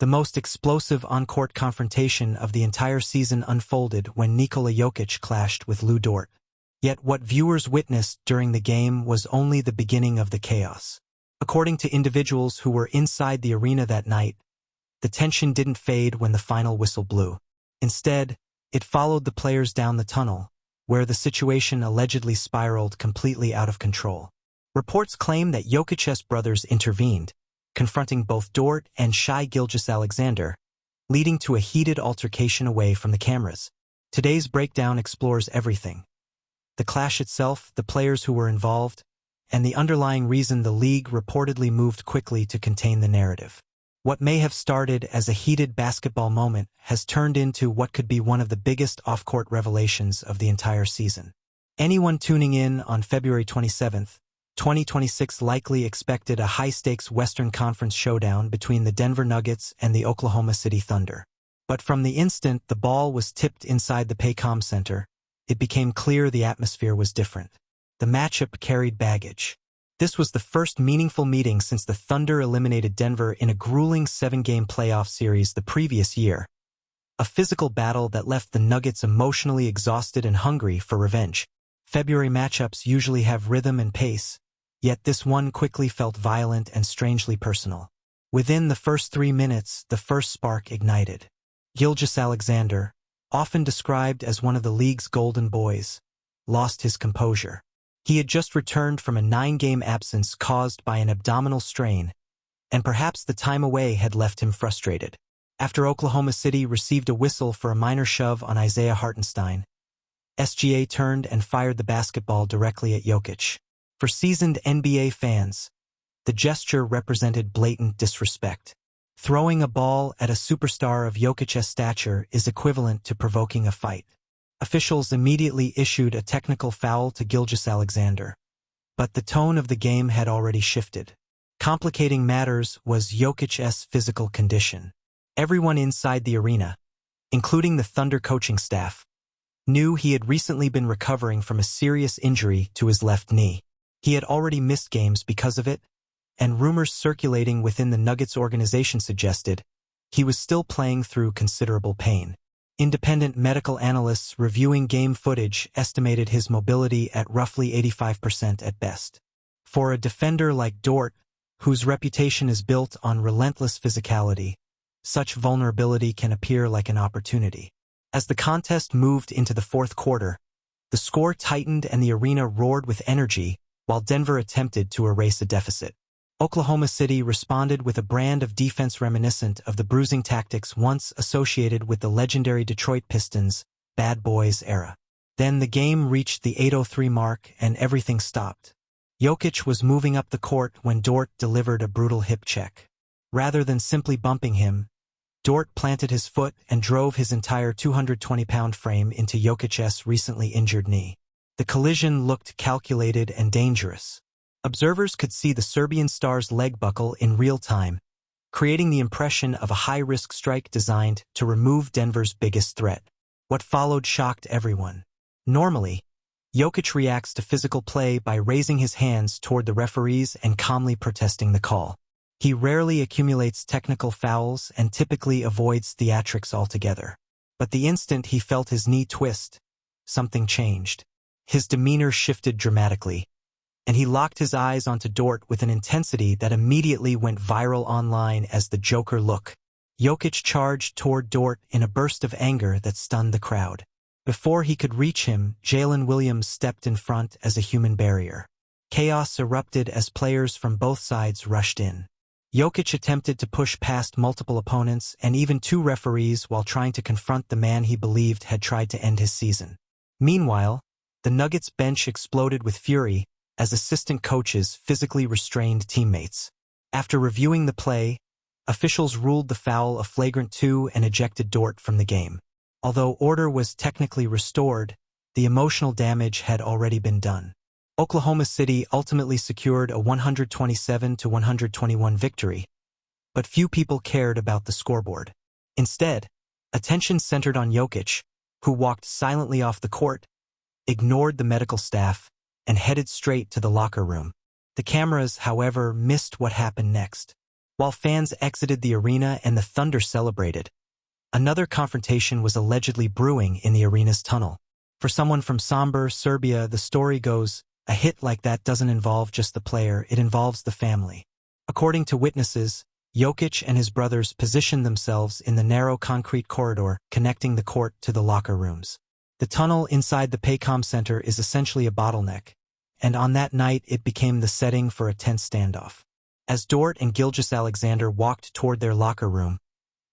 The most explosive on-court confrontation of the entire season unfolded when Nikola Jokić clashed with Lu Dort. Yet what viewers witnessed during the game was only the beginning of the chaos. According to individuals who were inside the arena that night, the tension didn't fade when the final whistle blew. Instead, it followed the players down the tunnel, where the situation allegedly spiraled completely out of control. Reports claim that Jokic's brothers intervened, confronting both Dort and Shai Gilgeous-Alexander, leading to a heated altercation away from the cameras. Today's breakdown explores everything: the clash itself, the players who were involved, and the underlying reason the league reportedly moved quickly to contain the narrative. What may have started as a heated basketball moment has turned into what could be one of the biggest off-court revelations of the entire season. Anyone tuning in on February 27, 2026 likely expected a high-stakes Western Conference showdown between the Denver Nuggets and the Oklahoma City Thunder. But from the instant the ball was tipped inside the Paycom Center, it became clear the atmosphere was different. The matchup carried baggage. This was the first meaningful meeting since the Thunder eliminated Denver in a grueling 7-game playoff series the previous year. A physical battle that left the Nuggets emotionally exhausted and hungry for revenge. February matchups usually have rhythm and pace, yet this one quickly felt violent and strangely personal. Within the first 3 minutes, the first spark ignited. Gilgeous-Alexander, often described as one of the league's golden boys, lost his composure. He had just returned from a 9-game absence caused by an abdominal strain, and perhaps the time away had left him frustrated. After Oklahoma City received a whistle for a minor shove on Isaiah Hartenstein, SGA turned and fired the basketball directly at Jokic. For seasoned NBA fans, the gesture represented blatant disrespect. Throwing a ball at a superstar of Jokic's stature is equivalent to provoking a fight. Officials immediately issued a technical foul to Gilgeous-Alexander, but the tone of the game had already shifted. Complicating matters was Jokic's physical condition. Everyone inside the arena, including the Thunder coaching staff, knew he had recently been recovering from a serious injury to his left knee. He had already missed games because of it, and rumors circulating within the Nuggets organization suggested he was still playing through considerable pain. Independent medical analysts reviewing game footage estimated his mobility at roughly 85% at best. For a defender like Dort, whose reputation is built on relentless physicality, such vulnerability can appear like an opportunity. As the contest moved into the fourth quarter, the score tightened and the arena roared with energy while Denver attempted to erase a deficit. Oklahoma City responded with a brand of defense reminiscent of the bruising tactics once associated with the legendary Detroit Pistons' Bad Boys era. Then the game reached the 8:03 mark and everything stopped. Jokic was moving up the court when Dort delivered a brutal hip check. Rather than simply bumping him, Dort planted his foot and drove his entire 220-pound frame into Jokic's recently injured knee. The collision looked calculated and dangerous. Observers could see the Serbian star's leg buckle in real time, creating the impression of a high-risk strike designed to remove Denver's biggest threat. What followed shocked everyone. Normally, Jokic reacts to physical play by raising his hands toward the referees and calmly protesting the call. He rarely accumulates technical fouls and typically avoids theatrics altogether. But the instant he felt his knee twist, something changed. His demeanor shifted dramatically, and he locked his eyes onto Dort with an intensity that immediately went viral online as the Joker look. Jokic charged toward Dort in a burst of anger that stunned the crowd. Before he could reach him, Jalen Williams stepped in front as a human barrier. Chaos erupted as players from both sides rushed in. Jokic attempted to push past multiple opponents and even 2 referees while trying to confront the man he believed had tried to end his season. Meanwhile, the Nuggets bench exploded with fury as assistant coaches physically restrained teammates. After reviewing the play, officials ruled the foul a flagrant 2 and ejected Dort from the game. Although order was technically restored, the emotional damage had already been done. Oklahoma City ultimately secured a 127-121 victory, but few people cared about the scoreboard. Instead, attention centered on Jokic, who walked silently off the court, ignored the medical staff, and headed straight to the locker room. The cameras, however, missed what happened next. While fans exited the arena and the Thunder celebrated, another confrontation was allegedly brewing in the arena's tunnel. For someone from Sombor, Serbia, the story goes, a hit like that doesn't involve just the player, it involves the family. According to witnesses, Jokic and his brothers positioned themselves in the narrow concrete corridor connecting the court to the locker rooms. The tunnel inside the Paycom Center is essentially a bottleneck, and on that night it became the setting for a tense standoff. As Dort and Gilgeous-Alexander walked toward their locker room,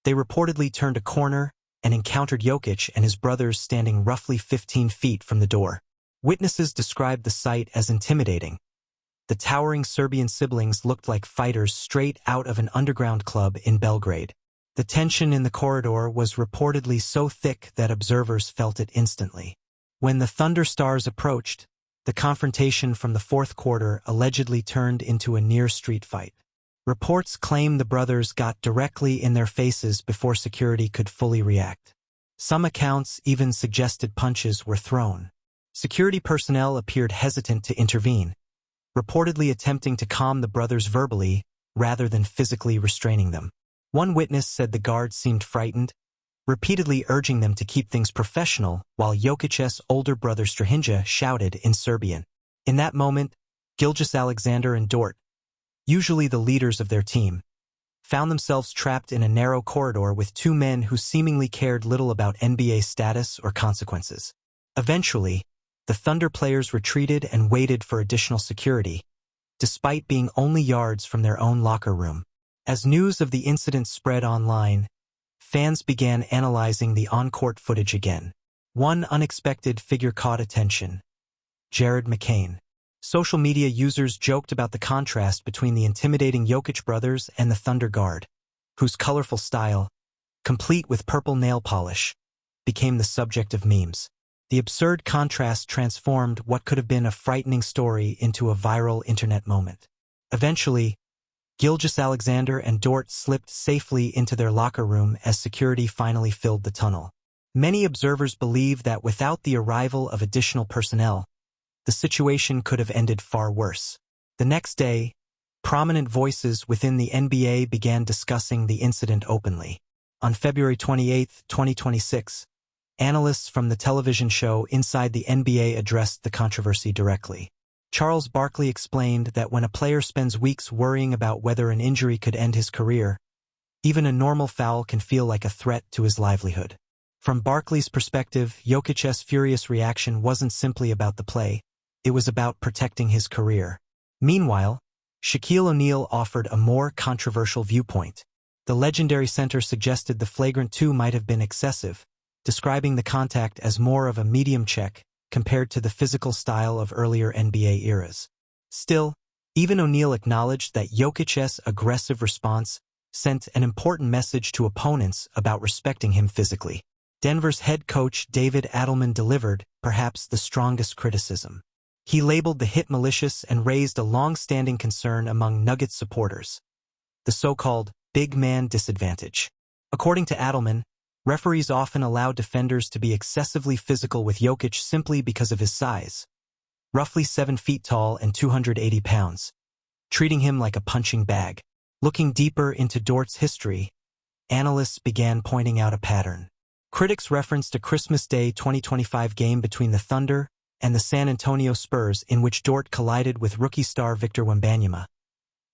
they reportedly turned a corner and encountered Jokic and his brothers standing roughly 15 feet from the door. Witnesses described the sight as intimidating. The towering Serbian siblings looked like fighters straight out of an underground club in Belgrade. The tension in the corridor was reportedly so thick that observers felt it instantly. When the Thunder Stars approached, the confrontation from the fourth quarter allegedly turned into a near-street fight. Reports claim the brothers got directly in their faces before security could fully react. Some accounts even suggested punches were thrown. Security personnel appeared hesitant to intervene, reportedly attempting to calm the brothers verbally rather than physically restraining them. One witness said the guards seemed frightened, repeatedly urging them to keep things professional, while Jokic's older brother Strahinja shouted in Serbian. In that moment, Gilgeous-Alexander and Dort, usually the leaders of their team, found themselves trapped in a narrow corridor with two men who seemingly cared little about NBA status or consequences. Eventually, the Thunder players retreated and waited for additional security, despite being only yards from their own locker room. As news of the incident spread online, fans began analyzing the on-court footage again. One unexpected figure caught attention: Jared McCain. Social media users joked about the contrast between the intimidating Jokic brothers and the Thunder guard, whose colorful style, complete with purple nail polish, became the subject of memes. The absurd contrast transformed what could have been a frightening story into a viral internet moment. Eventually, Gilgeous-Alexander and Dort slipped safely into their locker room as security finally filled the tunnel. Many observers believe that without the arrival of additional personnel, the situation could have ended far worse. The next day, prominent voices within the NBA began discussing the incident openly. On February 28, 2026, analysts from the television show Inside the NBA addressed the controversy directly. Charles Barkley explained that when a player spends weeks worrying about whether an injury could end his career, even a normal foul can feel like a threat to his livelihood. From Barkley's perspective, Jokic's furious reaction wasn't simply about the play, it was about protecting his career. Meanwhile, Shaquille O'Neal offered a more controversial viewpoint. The legendary center suggested the flagrant 2 might have been excessive, describing the contact as more of a medium check compared to the physical style of earlier NBA eras. Still, even O'Neal acknowledged that Jokic's aggressive response sent an important message to opponents about respecting him physically. Denver's head coach David Adelman delivered, perhaps, the strongest criticism. He labeled the hit malicious and raised a long-standing concern among Nuggets supporters: the so-called big man disadvantage. According to Adelman, referees often allow defenders to be excessively physical with Jokic simply because of his size, roughly 7 feet tall and 280 pounds, treating him like a punching bag. Looking deeper into Dort's history, analysts began pointing out a pattern. Critics referenced a Christmas Day 2025 game between the Thunder and the San Antonio Spurs in which Dort collided with rookie star Victor Wembanyama,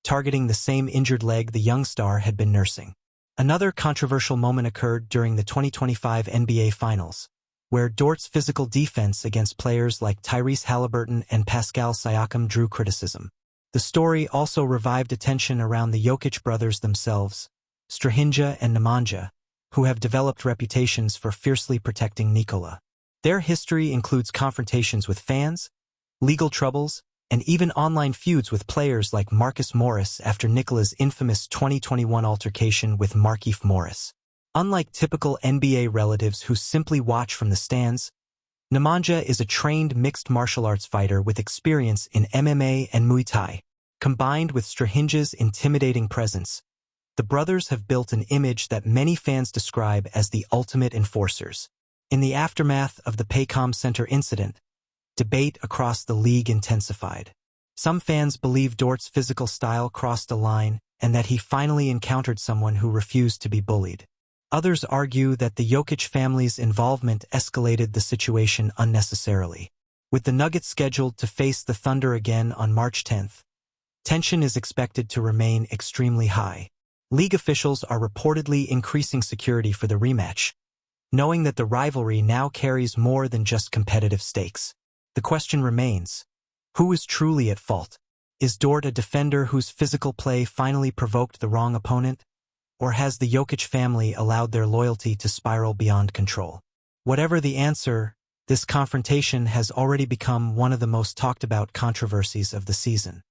targeting the same injured leg the young star had been nursing. Another controversial moment occurred during the 2025 NBA Finals, where Dort's physical defense against players like Tyrese Halliburton and Pascal Siakam drew criticism. The story also revived attention around the Jokic brothers themselves, Strahinja and Nemanja, who have developed reputations for fiercely protecting Nikola. Their history includes confrontations with fans, legal troubles, and even online feuds with players like Marcus Morris after Nikola's infamous 2021 altercation with Markieff Morris. Unlike typical NBA relatives who simply watch from the stands, Nemanja is a trained mixed martial arts fighter with experience in MMA and Muay Thai. Combined with Strahinja's intimidating presence, the brothers have built an image that many fans describe as the ultimate enforcers. In the aftermath of the Paycom Center incident, debate across the league intensified. Some fans believe Dort's physical style crossed a line and that he finally encountered someone who refused to be bullied. Others argue that the Jokic family's involvement escalated the situation unnecessarily. With the Nuggets scheduled to face the Thunder again on March 10th, tension is expected to remain extremely high. League officials are reportedly increasing security for the rematch, knowing that the rivalry now carries more than just competitive stakes. The question remains, who is truly at fault? Is Dort a defender whose physical play finally provoked the wrong opponent? Or has the Jokic family allowed their loyalty to spiral beyond control? Whatever the answer, this confrontation has already become one of the most talked about controversies of the season.